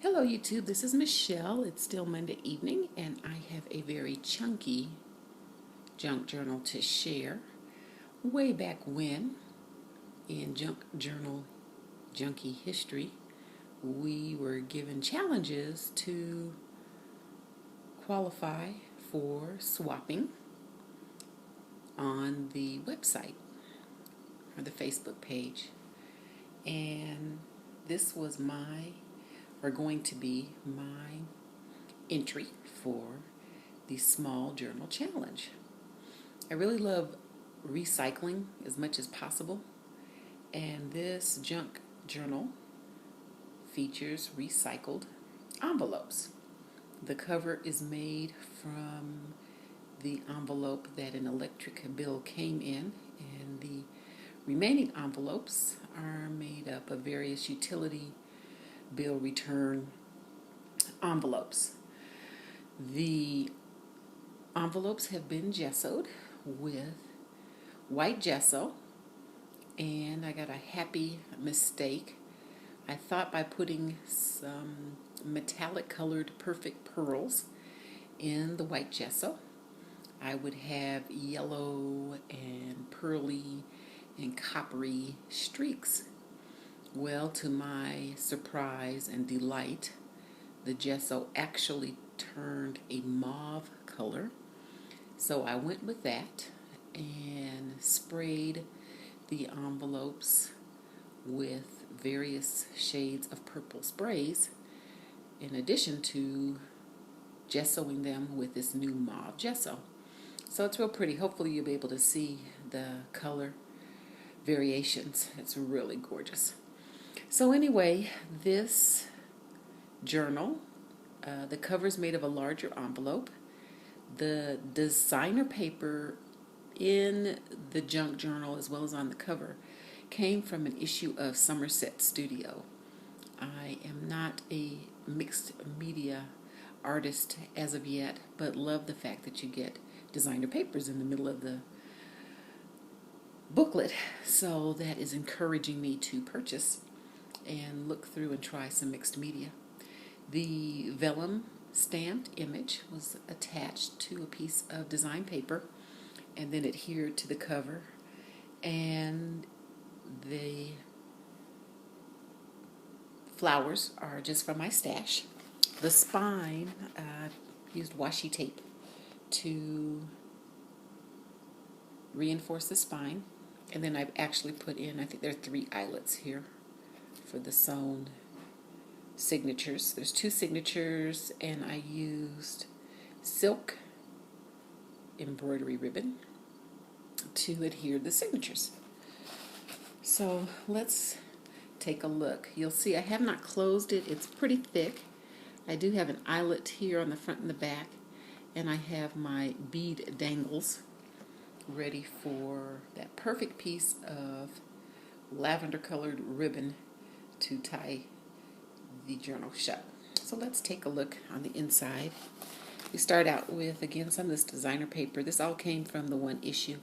Hello YouTube, this is Michelle. It's still Monday evening and I have a very chunky junk journal to share. Way back when, in Junk Journal Junkie history, we were given challenges to qualify for swapping on the website or the Facebook page. And this was going to be my entry for the small journal challenge. I really love recycling as much as possible, and this junk journal features recycled envelopes. The cover is made from the envelope that an electric bill came in, and the remaining envelopes are made up of various utility bill return envelopes. The envelopes have been gessoed with white gesso, and I got a happy mistake. I thought by putting some metallic colored perfect pearls in the white gesso, I would have yellow and pearly and coppery streaks. Well, to my surprise and delight, the gesso actually turned a mauve color. So I went with that and sprayed the envelopes with various shades of purple sprays, in addition to gessoing them with this new mauve gesso. So it's real pretty. Hopefully you'll be able to see the color variations. It's really gorgeous. So anyway, this journal, the cover is made of a larger envelope. The designer paper in the junk journal, as well as on the cover, came from an issue of Somerset Studio. I am not a mixed media artist as of yet, but love the fact that you get designer papers in the middle of the booklet. So that is encouraging me to purchase and look through and try some mixed media. The vellum stamped image was attached to a piece of design paper and then adhered to the cover, and the flowers are just from my stash. The spine, used washi tape to reinforce the spine, and then I've actually put in, I think there are 3 eyelets here for the sewn signatures. There's 2 signatures, and I used silk embroidery ribbon to adhere the signatures. So let's take a look. You'll see I have not closed it. It's pretty thick. I do have an eyelet here on the front and the back, and I have my bead dangles ready for that perfect piece of lavender colored ribbon to tie the journal shut. So let's take a look on the inside. We start out with, again, some of this designer paper. This all came from the one issue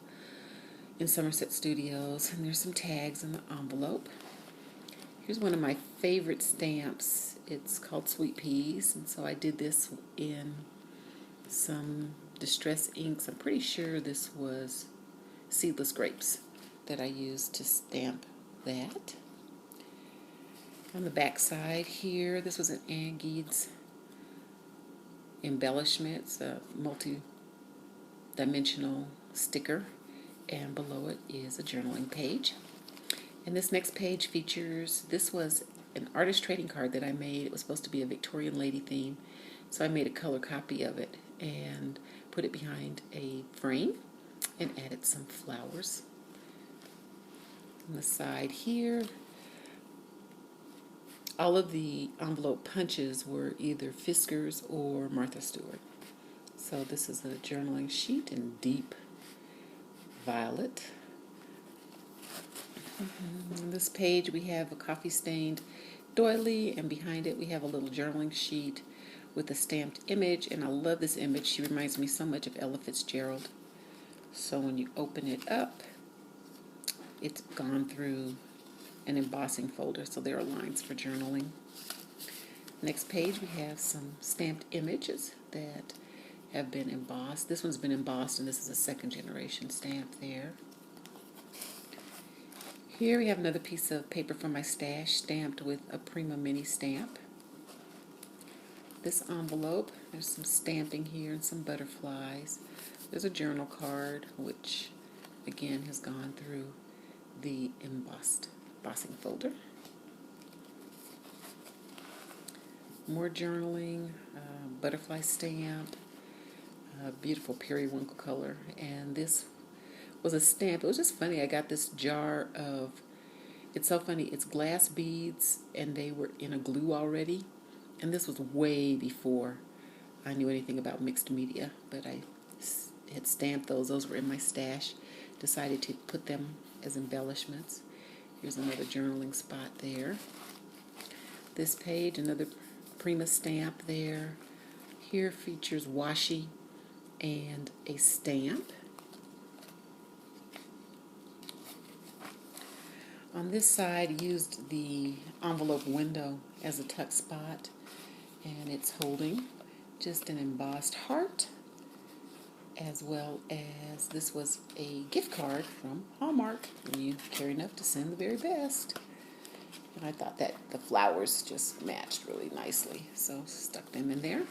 in Somerset Studios, and there's some tags in the envelope. Here's one of my favorite stamps. It's called Sweet Peas, and so I did this in some distress inks. I'm pretty sure this was seedless grapes that I used to stamp that. On the back side here, this was an Angeed's embellishment. It's a multi-dimensional sticker, and below it is a journaling page. And this next page features, this was an artist trading card that I made. It was supposed to be a Victorian lady theme, so I made a color copy of it and put it behind a frame and added some flowers. On the side here, all of the envelope punches were either Fisker's or Martha Stewart. So this is a journaling sheet in deep violet. On this page we have a coffee stained doily, and behind it we have a little journaling sheet with a stamped image, and I love this image. She reminds me so much of Ella Fitzgerald. So when you open it up, it's gone through an embossing folder, so there are lines for journaling. Next page we have some stamped images that have been embossed. This one's been embossed, and this is a second generation stamp there. Here we have another piece of paper from my stash stamped with a Prima mini stamp. This envelope, there's some stamping here and some butterflies. There's a journal card, which again has gone through the embossing folder. More journaling, butterfly stamp, beautiful periwinkle color, and this was a stamp. It was just funny. I got this jar of, it's so funny, it's glass beads, and they were in a glue already, and this was way before I knew anything about mixed media, but I had stamped those. Those were in my stash. Decided to put them as embellishments. Here's another journaling spot there. This page, another Prima stamp there. Here features washi and a stamp. On this side, used the envelope window as a tuck spot, and it's holding just an embossed heart, as well as this was a gift card from Hallmark, and you care enough to send the very best. And I thought that the flowers just matched really nicely, so stuck them in there.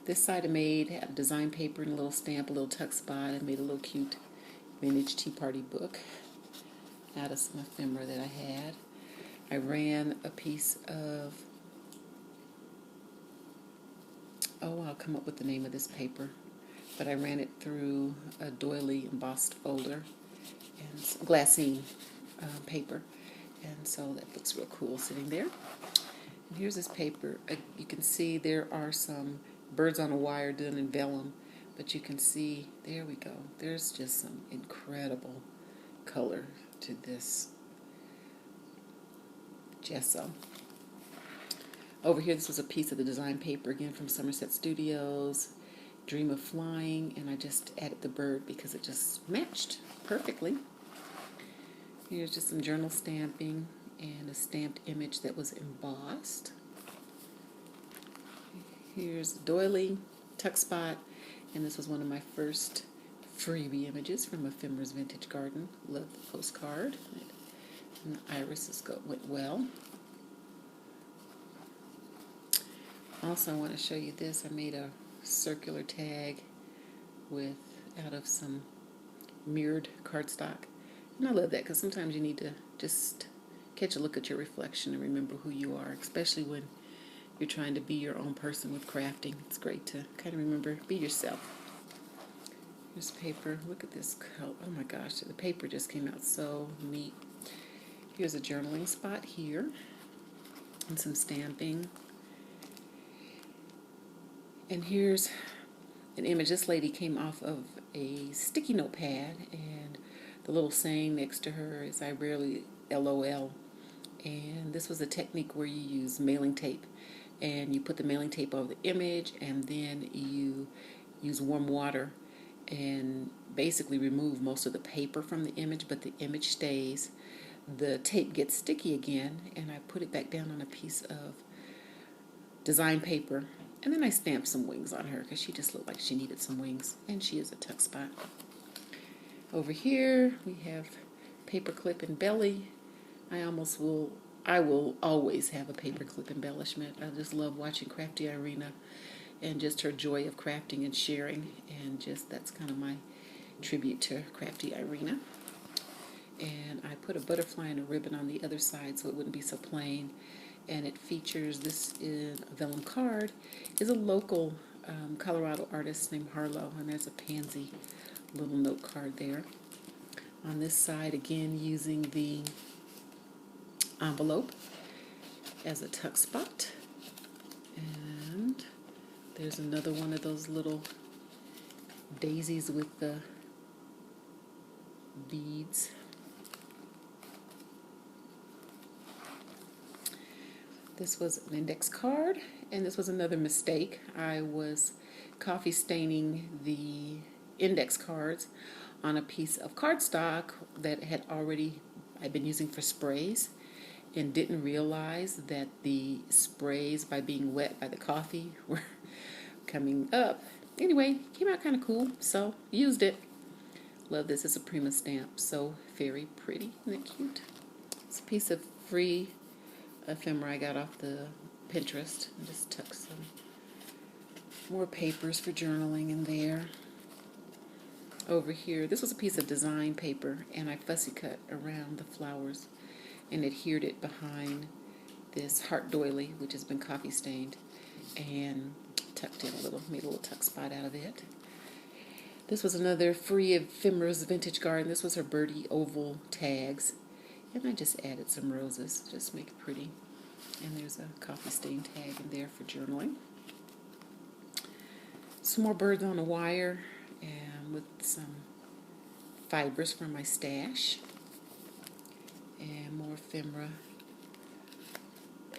This side I made had design paper and a little stamp, a little tuck spot. I made a little cute vintage tea party book out of some ephemera that I had. I ran a piece of, I'll come up with the name of this paper, but I ran it through a doily embossed folder and some glassine paper, and so that looks real cool sitting there. And here's this paper. You can see there are some birds on a wire done in vellum, but you can see, there we go, there's just some incredible color to this gesso. Over here, this was a piece of the design paper, again from Somerset Studios, Dream of Flying, and I just added the bird because it just matched perfectly. Here's just some journal stamping and a stamped image that was embossed. Here's the doily, tuck spot, and this was one of my first freebie images from Ephemera's Vintage Garden. Love the postcard. And the irises went well. Also, I want to show you this. I made a circular tag out of some mirrored cardstock. And I love that because sometimes you need to just catch a look at your reflection and remember who you are, especially when you're trying to be your own person with crafting. It's great to kind of remember, be yourself. Here's paper. Look at this color. Oh my gosh, the paper just came out so neat. Here's a journaling spot here and some stamping. And here's an image. This lady came off of a sticky notepad, and the little saying next to her is, "I rarely LOL." And this was a technique where you use mailing tape, and you put the mailing tape over the image, and then you use warm water and basically remove most of the paper from the image, but the image stays. The tape gets sticky again, and I put it back down on a piece of design paper, and then I stamped some wings on her because she just looked like she needed some wings, and she is a tuck spot. Over here we have paperclip and belly. I will always have a paperclip embellishment. I just love watching Crafty Irina and just her joy of crafting and sharing, and just that's kind of my tribute to Crafty Irina. And I put a butterfly and a ribbon on the other side so it wouldn't be so plain. And it features, this is a vellum card, is a local Colorado artist named Harlow, and there's a pansy little note card there. On this side, again, using the envelope as a tuck spot. And there's another one of those little daisies with the beads. This was an index card, and this was another mistake. I was coffee staining the index cards on a piece of cardstock that I'd been using for sprays, and didn't realize that the sprays, by being wet by the coffee, were coming up. Anyway, came out kind of cool, so used it. Love this. It's a Prima stamp. So very pretty. Isn't that cute? It's a piece of free ephemera I got off the Pinterest. I just tucked some more papers for journaling in there. Over here, this was a piece of design paper, and I fussy cut around the flowers and adhered it behind this heart doily, which has been coffee stained, and tucked in a little, made a little tuck spot out of it. This was another free Ephemera's Vintage Garden. This was her birdie oval tags, and I just added some roses, just make it pretty. And there's a coffee stain tag in there for journaling. Some more birds on a wire, and with some fibers from my stash, and more ephemera,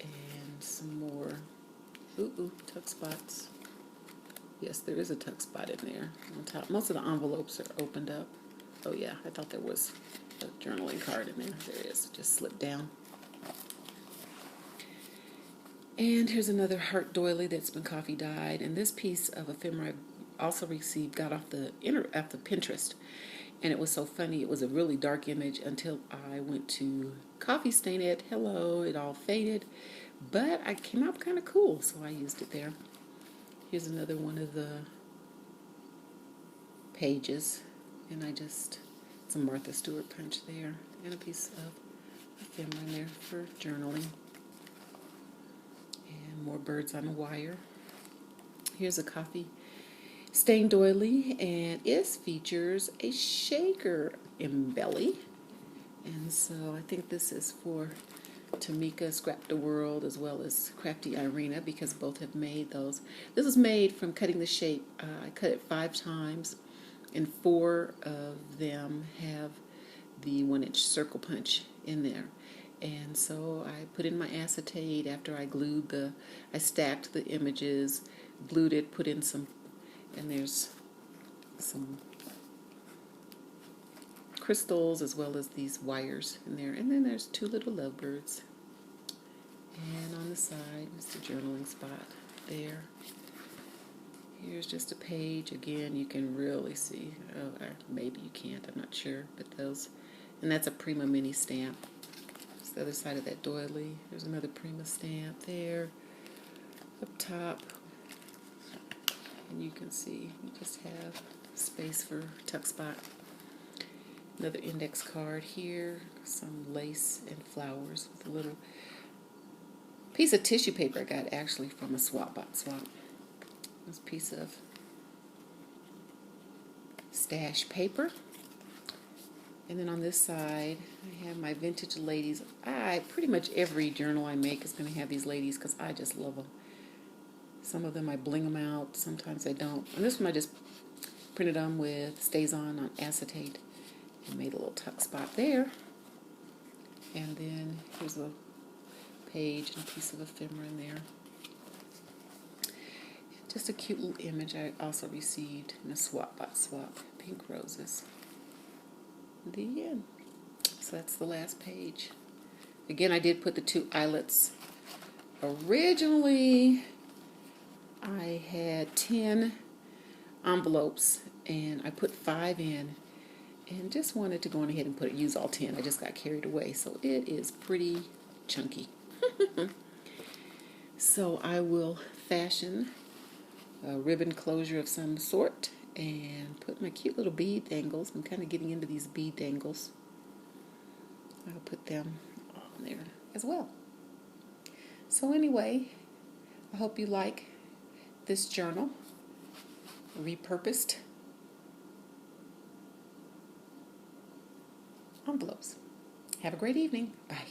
and some more tuck spots. Yes, there is a tuck spot in there on top. Most of the envelopes are opened up. Oh yeah, I thought there was a journaling card in there. There it is. It just slipped down. And here's another heart doily that's been coffee dyed. And this piece of ephemera I also received, got off the Pinterest. And it was so funny. It was a really dark image until I went to coffee stain it. Hello, it all faded. But I came out kind of cool, so I used it there. Here's another one of the pages. And I just, some Martha Stewart punch there. And a piece of ephemera in there for journaling. And more birds on a wire. Here's a coffee stain doily, and it features a shaker embelly. And so I think this is for Tamika Scrap the World as well as Crafty Irina, because both have made those. This is made from cutting the shape. I cut it 5 times, and 4 of them have the 1-inch circle punch in there. And so I put in my acetate after I glued I stacked the images, glued it, put in some, and there's some crystals as well as these wires in there. And then there's 2 little lovebirds. And on the side is the journaling spot there. Here's just a page. Again, you can really see, or maybe you can't, I'm not sure, but those, and that's a Prima mini stamp. It's the other side of that doily. There's another Prima stamp there, up top. And you can see, you just have space for tuck spot. Another index card here, some lace and flowers with a little piece of tissue paper I got actually from a swap bot swap. This piece of stash paper. And then on this side, I have my vintage ladies. Pretty much every journal I make is going to have these ladies because I just love them. Some of them I bling them out, sometimes I don't. And this one I just printed them with Stays On acetate and made a little tuck spot there. And then here's a page and a piece of ephemera in there. Just a cute little image I also received in a swap bot swap, pink roses. The end. So that's the last page. Again, I did put the 2 eyelets. Originally, I had 10 envelopes, and I put 5 in, and just wanted to go on ahead and use all 10. I just got carried away, so it is pretty chunky. So I will fashion a ribbon closure of some sort and put my cute little bead dangles. I'm kind of getting into these bead dangles. I'll put them on there as well. So anyway, I hope you like this journal, repurposed envelopes. Have a great evening. Bye.